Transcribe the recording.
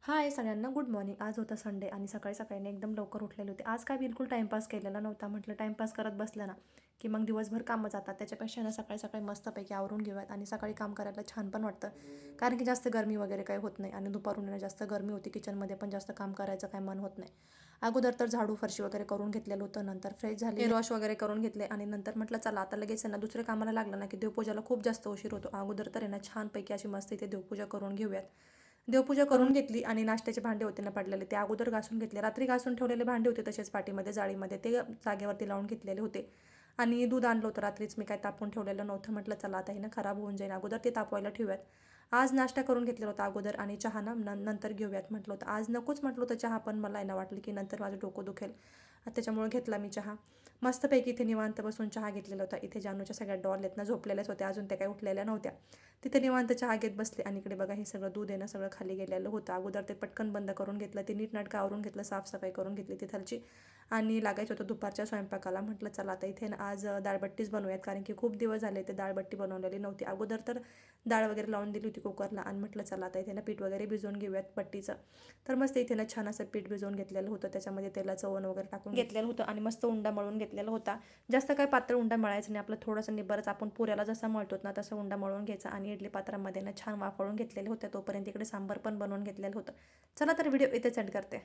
हाय सगळ्यांना good morning. आज होता संडे आणि सकाळी सकाळी एकदम लवकर उठलेले होते. आज काय बिलकुल टाईमपास केलेला नव्हता. म्हटलं टाईमपास करत बसलं ना की मग दिवसभर कामं जातात. त्याच्यापेक्षा ना सकाळी सकाळी मस्तपैकी आवरून घेऊयात आणि सकाळी काम करायला छान पण वाटतं. कारण की जास्त गरमी वगैरे काही होत नाही आणि दुपारून ना जास्त गरमी होती. किचनमध्ये पण जास्त काम करायचं काही मन होत नाही. अगोदर तर झाडू फरशी वगैरे करून घेतलेलं होतं. नंतर फ्रेश झाली, हेअर वॉश वगैरे करून घेतले आणि नंतर म्हटलं चला आता लगेच ना दुसऱ्या कामाला लागलं ना की देवपूजाला खूप जास्त उशीर होतो. अगोदर तर आहे ना छानपैकी अशी मस्त इथे देवपूजा करून घेऊयात. देवपूजा करून घेतली आणि नाश्त्याचे भांडे होते ना पडलेले ते अगोदर घासून घेतले. रात्री घासून ठेवलेले भांडे होते तसेच पाठीमध्ये जाळीमध्ये, ते जागेवरती लावून घेतलेले होते. आणि दूध आणलं होतं रात्रीच, मी काय तापवून ठेवलेलं नव्हतं. म्हटलं चला आता हे ना खराब होऊन जाईल, अगोदर ते तापवायला ठेवूयात. आज नाश्ता करून घेतलेला होता अगोदर आणि चहा ना नंतर घेऊयात म्हटलं होतं. आज नकोच म्हटलं होतं चहा, पण मला ना वाटलं की नंतर माझं डोकं दुखेल, त्याच्यामुळे घेतला मी चहा. मस्तपैकी इथे निवांत बसून चहा घेतलेला होता. इथे जानूच्या सगळ्या डॉल आहेत ना झोपलेल्याच होत्या, अजून त्या काही उठलेल्या नव्हत्या. तिथे निवांत चहा घेत बसले आणि इकडे बघा हे सगळं दूध आहे ना सगळं खाली गेलेलं होतं. अगोदर ते पटकन बंद करून घेतलं, ते नीटनाटकं आवरून घेतलं, साफसफाई करून घेतली तिथलची. आणि लागायचं होतं दुपारच्या स्वयंपाकाला. म्हटलं चला आता इथे ना आज डाळबट्टीच बनवूयात, कारण की खूप दिवस झाले ते डाळबट्टी बनवलेली नव्हती. अगोदर तर डाळ वगैरे लावून दिली होती कुकरला आणि म्हटलं चला आता इथे ना पीठ वगैरे भिजवून घेऊयात बट्टीचं. तर मस्त इथे ना छान असं पीठ भिजवून घेतलेलं होतं. त्याच्यामध्ये तेलाचं ओवन वगैरे टाकून घेतलेलं होतं आणि मस्त उंडा मळून घेतलेला होता. जास्त काय पातळ उंडा मळायचं नाही, आपलं थोडंसं निब्बरच, आपण पुऱ्याला जसा मळतो ना तसं उंडा मळून घ्यायचा. आणि इडली पात्रामध्ये ना छान वाफळून घेतलेले होते. तोपर्यंत इकडे सांबार पण बनवून घेतलेलं होतं. चला तर व्हिडिओ इथेच एंड करते.